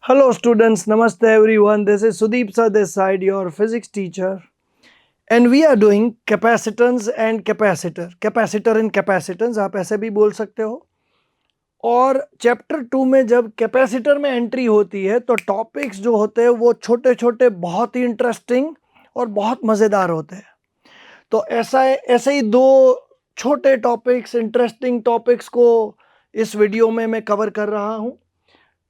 Hello students, Namaste everyone. This is Sudeep sir this side, your physics teacher. And we are doing capacitance and capacitor. Capacitor and capacitance आप ऐसे भी बोल सकते हो. और chapter 2 में जब कैपेसिटर में एंट्री होती है तो टॉपिक्स जो होते हैं वो छोटे छोटे बहुत ही इंटरेस्टिंग और बहुत मज़ेदार होते हैं. तो ऐसे ही दो छोटे टॉपिक्स, इंटरेस्टिंग टॉपिक्स को इस वीडियो में मैं कवर कर रहा हूँ.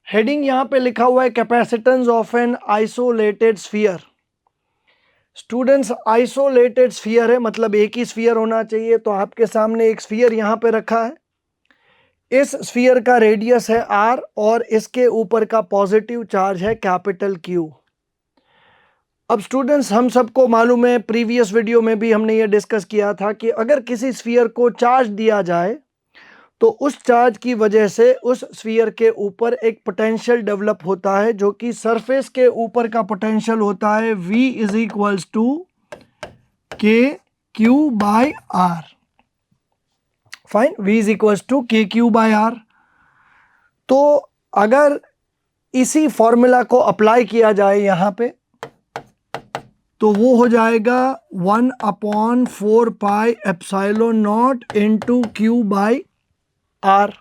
हेडिंग यहाँ पे लिखा हुआ है capacitance of an isolated sphere. Students, isolated sphere है मतलब एक ही स्फीयर होना चाहिए. तो आपके सामने एक स्फीयर यहाँ पे रखा है. इस स्फीयर का रेडियस है r और इसके ऊपर का पॉजिटिव चार्ज है कैपिटल Q. अब स्टूडेंट्स, हम सबको मालूम है, प्रीवियस वीडियो में भी हमने ये डिस्कस किया था कि अगर किसी स्फीयर को चार्ज दिया जाए तो उस चार्ज की वजह से उस स्फीयर के ऊपर एक पोटेंशियल डेवलप होता है जो कि सरफेस के ऊपर का पोटेंशियल होता है V is equals to K Q by R. Fine, V is equals to K Q by R. तो अगर इसी फॉर्मूला को अप्लाई किया जाए यहाँ पे तो वो हो जाएगा 1/4 epsilon not into Q by R.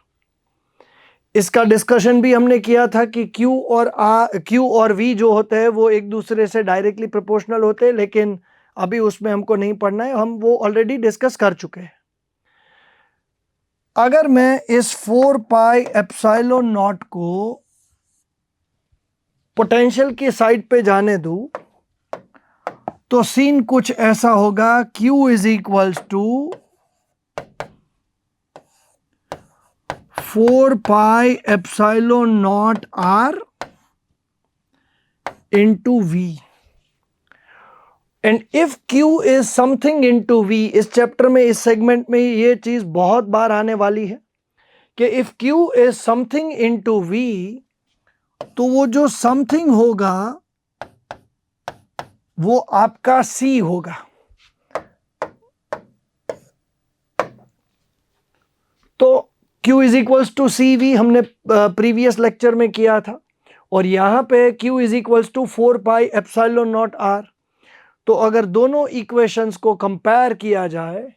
इसका डिस्कशन भी हमने किया था कि Q और V जो होते हैं वो एक दूसरे से डायरेक्टली प्रोपोर्शनल होते हैं, लेकिन अभी उसमें हमको नहीं पढ़ना है, हम वो ऑलरेडी डिस्कस कर चुके हैं. अगर मैं इस 4 पाई एप्सिलॉन नॉट को पोटेंशियल की साइड पे जाने दूं तो सीन कुछ ऐसा होगा. Q is equals to 4 pi epsilon not R into V. And if Q is something into V, इस चैप्टर में, इस सेगमेंट में ये चीज बहुत बार आने वाली है कि if Q is something into V, तो वो जो something होगा वो आपका C होगा. तो Q is equals to CV हमने प्रीवियस लेक्चर में किया था, और यहां पे Q is equals to 4 pi epsilon not R. तो अगर दोनों इक्वेशंस को कंपेयर किया जाए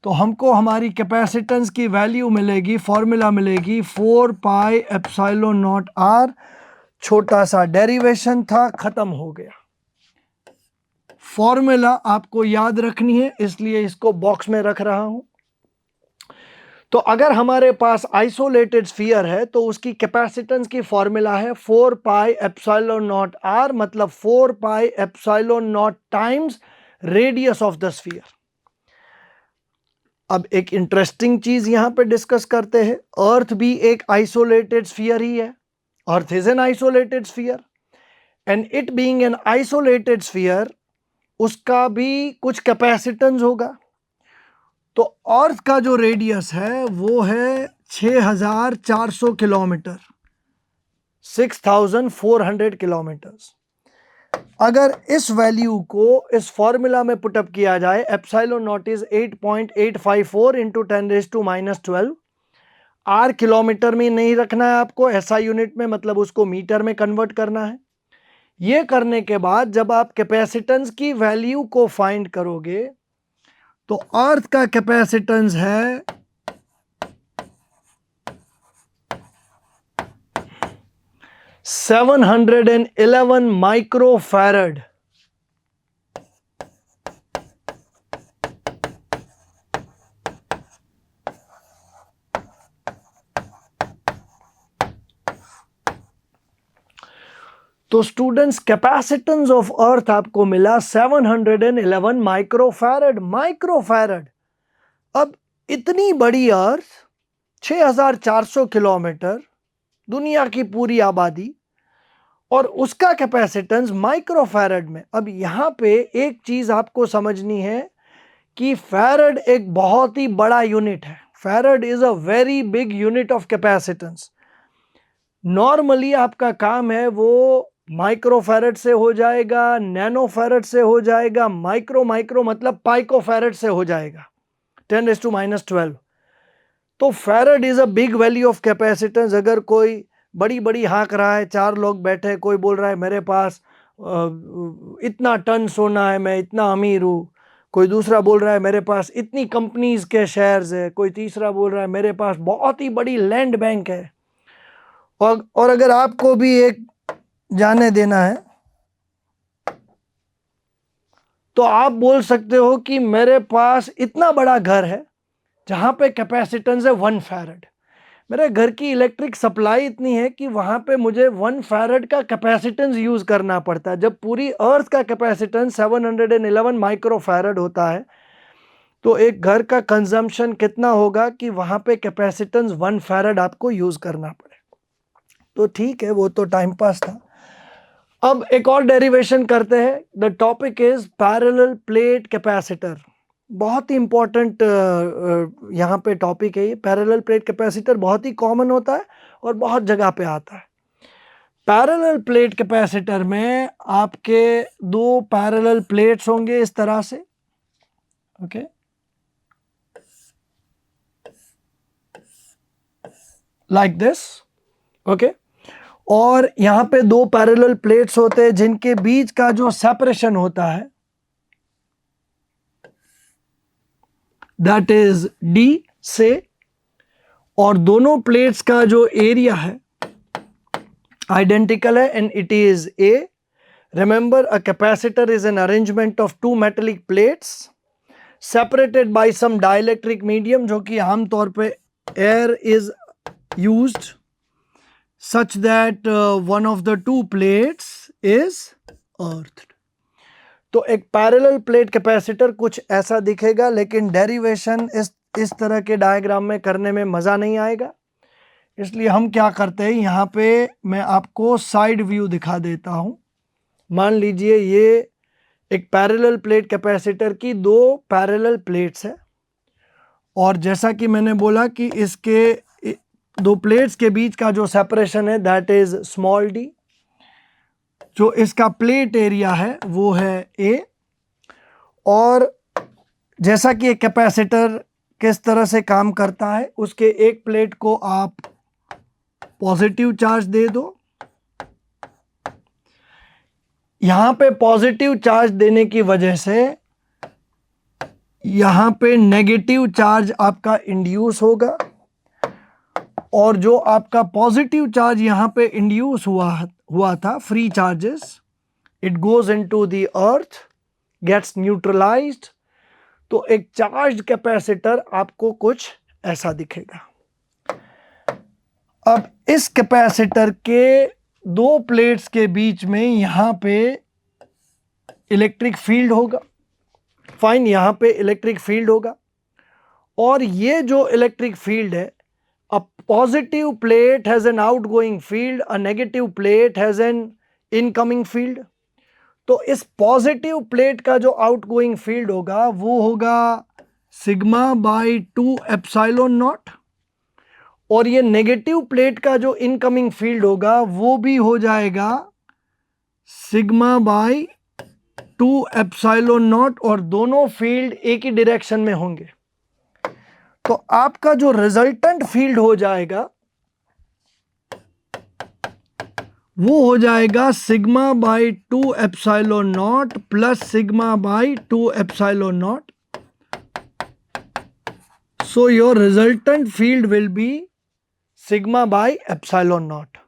तो हमको हमारी कैपेसिटेंस की वैल्यू मिलेगी, फॉर्मूला मिलेगी 4 पाई एप्सिलॉन नॉट R. छोटा सा डेरिवेशन था, खत्म हो गया. फॉर्मूला आपको याद रखनी है, इसलिए इसको बॉक्स में रख रहा हूं. तो अगर हमारे पास आइसोलेटेड स्फीयर है तो उसकी कैपेसिटेंस की फॉर्मूला है 4 पाई एप्सिलॉन नॉट R, मतलब 4 pi epsilon not times radius of the sphere. अब एक इंटरेस्टिंग चीज यहां पे डिस्कस करते हैं. अर्थ भी एक आइसोलेटेड स्फीयर ही है. Earth is an isolated sphere, and it being an isolated sphere उसका भी कुछ कैपेसिटेंस होगा. तो अर्थ का जो रेडियस है वो है 6400 किलोमीटर, 6400 किलोमीटर्स. अगर इस वैल्यू को इस फॉर्मूला में पुटअप किया जाए, epsilon not is 8.854 into 10⁻⁻12. R kilometre में नहीं रखना है आपको, SI यूनिट में, मतलब उसको मीटर में कन्वर्ट करना है. ये करने के बाद जब आप कैपेसिटेंस की वैल्यू को फाइंड करोगे तो अर्थ का कैपेसिटेंस है 711 माइक्रोफैरड. तो स्टूडेंट्स, कैपेसिटेंस ऑफ अर्थ आपको मिला 711 माइक्रोफैरड. माइक्रोफैरड. अब इतनी बड़ी अर्थ, 6400 किलोमीटर, दुनिया की पूरी आबादी, और उसका कैपेसिटेंस माइक्रोफैरड में. अब यहां पे एक चीज आपको समझनी है कि फैरड एक बहुत ही बड़ा यूनिट है. Farad is a very big unit of capacitance. Normally आपका काम है वो माइक्रोफैरड से हो जाएगा, नैनोफैरड से हो जाएगा, माइक्रो मतलब पाइकोफैरड से हो जाएगा, 10⁻⁻12. तो farad is a big value of capacitance. अगर कोई बड़ी बड़ी हाँक रहा है, 4 लोग बैठे, कोई बोल रहा है मेरे पास इतना टन सोना है, मैं इतना अमीर हूँ, कोई दूसरा बोल रहा है मेरे पास इतनी कंपनीज के शेयर्स है, कोई तीसरा बोल रहा है मेरे पास बहुत ही बड़ी लैंड बैंक है। और अगर आपको भी एक जाने देना है तो आप बोल सकते हो कि मेरे पास इतना बड़ा घर है जहां पे कैपेसिटेंस है 1 फैरड, मेरे घर की इलेक्ट्रिक सप्लाई इतनी है कि वहां पे मुझे 1 फैरड का कैपेसिटेंस यूज करना पड़ता है, जब पूरी अर्थ का कैपेसिटेंस 711 माइक्रो फैरड होता है। तो एक घर का कंजम्पशन कितना होगा कि वहां पे कैपेसिटेंस 1 फैरड आपको यूज करना पड़े। तो ठीक है, वो तो टाइम पास था। अब एक और डेरिवेशन करते हैं। The topic is parallel plate capacitor. बहुत ही इंपॉर्टेंट यहाँ पे टॉपिक है ये। पैरेलल प्लेट कैपेसिटर बहुत ही कॉमन होता है और बहुत जगह पे आता है। पैरेलल प्लेट कैपेसिटर में आपके 2 पैरेलल प्लेट्स होंगे इस तरह से, ओके, लाइक दिस, ओके। और यहां पे 2 पैरेलल प्लेट्स होते हैं जिनके बीच का जो सेपरेशन होता है दैट इज D से, और दोनों प्लेट्स का जो एरिया है आइडेंटिकल है and it is A। Remember, a capacitor is an arrangement of 2 metallic plates separated by some dielectric medium, जो कि आमतौर पे air is used such that one of the 2 plates is earthed। तो एक parallel plate capacitor कुछ ऐसा दिखेगा, लेकिन डेरिवेशन इस तरह के डायग्राम में करने में मज़ा नहीं आएगा, इसलिए हम क्या करते हैं, यहाँ पे मैं आपको साइड व्यू दिखा देता हूँ। मान लीजिए ये एक पैरेलल प्लेट कैपेसिटर की 2 पैरेलल प्लेट्स है, और जैसा कि मैंने बोला कि इसके 2 प्लेट्स के बीच का जो सेपरेशन है दैट इज स्मॉल d। जो इसका प्लेट एरिया है वो है A। और जैसा कि एक कैपेसिटर किस तरह से काम करता है, उसके एक प्लेट को आप पॉजिटिव चार्ज दे दो, यहां पे पॉजिटिव चार्ज देने की वजह से यहां पे नेगेटिव चार्ज आपका इंड्यूस होगा, और जो आपका पॉजिटिव चार्ज यहाँ पे इंड्यूस हुआ था, free charges, it goes into the earth, gets neutralized. तो एक चार्ज कैपेसिटर आपको कुछ ऐसा दिखेगा। अब इस कैपेसिटर के 2 प्लेट्स के बीच में यहाँ पे इलेक्ट्रिक फील्ड होगा, फाइन, यहाँ पे इलेक्ट्रिक फील्ड होगा, और ये जो इलेक्ट्रिक फील्ड है, a positive plate has an outgoing field, a negative plate has an incoming field। तो इस पॉजिटिव प्लेट का जो आउटगोइंग फील्ड होगा वो होगा सिग्मा बाई 2 एप्सिलॉन नॉट, और ये नेगेटिव प्लेट का जो इनकमिंग फील्ड होगा वो भी हो जाएगा सिग्मा बाई 2 एप्सिलॉन नॉट, और दोनों फील्ड एक ही डायरेक्शन में होंगे। तो आपका जो रिजल्टेंट फील्ड हो जाएगा वो हो जाएगा sigma by 2 epsilon not plus sigma by 2 epsilon not. So your resultant field will be sigma by epsilon not.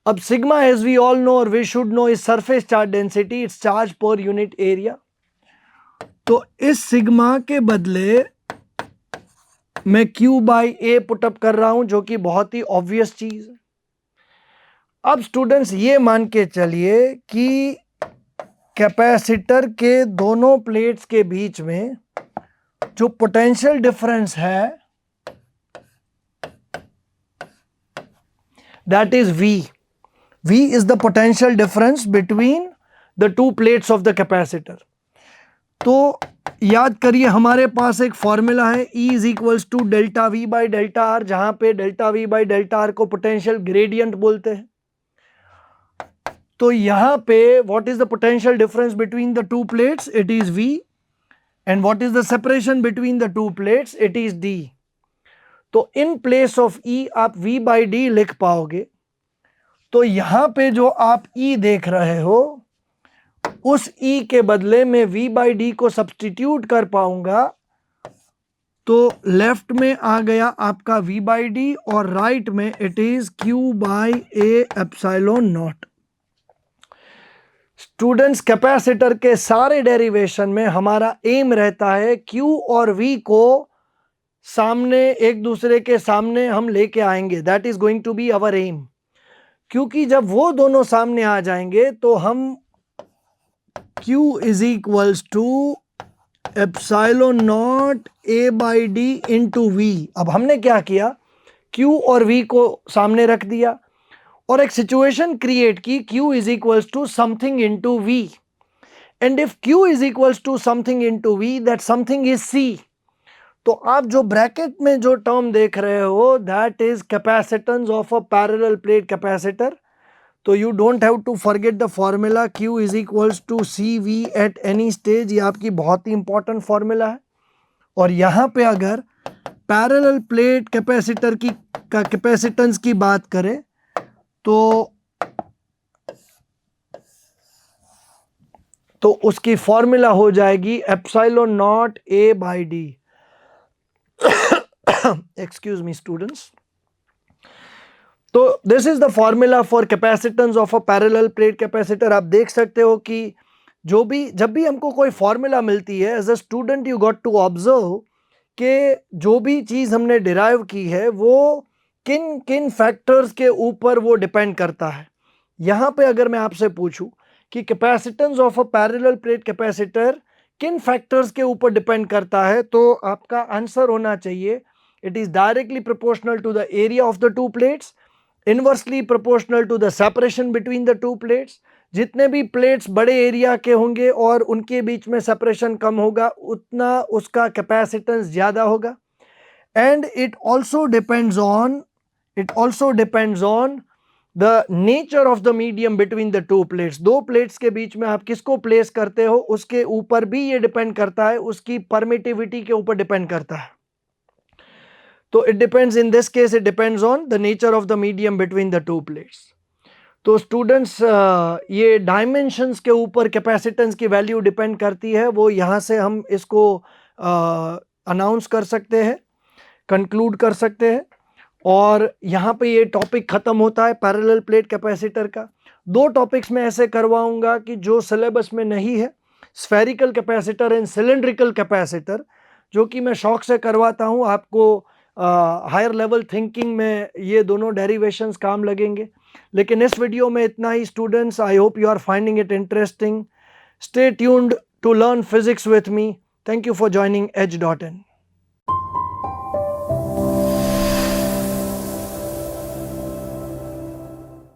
अब sigma, as we all know और we should know, is surface charge density, it's charge per unit area. तो इस sigma के बदले मैं Q by A put up कर रहा हूं, जो कि बहुत ही ऑब्वियस चीज है। अब स्टूडेंट्स ये मान के चलिए कि कैपेसिटर के दोनों प्लेट्स के बीच में जो पोटेंशियल डिफरेंस है that is V। V is the potential difference between the 2 plates of the capacitor। तो याद करिए, हमारे पास एक फॉर्मूला है E is equals to delta V by delta R, जहां पे delta V by delta R को पोटेंशियल ग्रेडियंट बोलते हैं। तो यहां पे what is the potential difference between the 2 plates, it is V, and what is the separation between the 2 plates, it is D। तो in place of ई आप v by D लिख पाओगे। तो यहां पे जो आप ई देख रहे हो उस ई के बदले में v बाई डी को सब्सटीट्यूट कर पाऊंगा, तो लेफ्ट में आ गया आपका v बाई डी और राइट में it is q by a epsilon not. Students, capacitor के सारे डेरिवेशन में हमारा एम रहता है Q और V को सामने, एक दूसरे के सामने हम लेके आएंगे, that is going to be our aim. क्योंकि जब वो दोनों सामने आ जाएंगे तो हम Q is equals to epsilon not A by D into V। अब हमने क्या किया, Q और V को सामने रख दिया और एक सिचुएशन क्रिएट की, Q is equals to something into V, and if Q is equals to something into V, that something is C। तो आप जो ब्रैकेट में जो टर्म देख रहे हो that is capacitance of a parallel plate capacitor. तो you don't have to forget the formula Q is equals to CV at any stage. ये आपकी बहुत ही इंपॉर्टेंट फॉर्मूला है। और यहां पे अगर पैरेलल प्लेट कैपेसिटर की का कैपेसिटेंस की बात करें तो उसकी फॉर्मूला हो जाएगी epsilon not A by D. Excuse me students. तो this is the formula for capacitance of a parallel plate capacitor. आप देख सकते हो कि जब भी हमको कोई फॉर्मूला मिलती है, as a student you got to observe कि जो भी चीज हमने डिराइव की है वो किन किन फैक्टर्स के ऊपर वो डिपेंड करता है। यहां पे अगर मैं आपसे पूछूं कि capacitance of a parallel plate capacitor किन फैक्टर्स के ऊपर डिपेंड करता है, तो आपका आंसर होना चाहिए it is directly proportional to the area of the two plates, inversely proportional to the separation between the two plates. जितने भी प्लेट्स बड़े एरिया के होंगे और उनके बीच में सेपरेशन कम होगा उतना उसका कैपेसिटेंस ज्यादा होगा। And it also depends on the nature of the medium between the two plates. दो प्लेट्स के बीच में आप किसको प्लेस करते हो उसके ऊपर भी ये डिपेंड करता है, उसकी परमिटिविटी के ऊपर डिपेंड करता है। तो it depends, in this case it depends on the nature of the medium between the two plates. तो स्टूडेंट्स, ये डायमेंशंस के ऊपर कैपेसिटेंस की वैल्यू डिपेंड करती है, वो यहाँ से हम इसको अनाउंस कर सकते हैं, कंक्लूड कर सकते हैं। और यहाँ पे ये टॉपिक खत्म होता है पैरेलल प्लेट कैपेसिटर का। दो टॉपिक्स में ऐसे करवाऊंगा कि जो सिलेबस में नहीं है, spherical capacitor and cylindrical capacitor, जो कि मैं शौक से करवाता हूँ। आपको हायर लेवल थिंकिंग में ये दोनों डेरिवेशंस काम लगेंगे। लेकिन इस वीडियो में इतना ही students. I hope you are finding it interesting. Stay tuned to learn physics with me. Thank you for joining edge.in।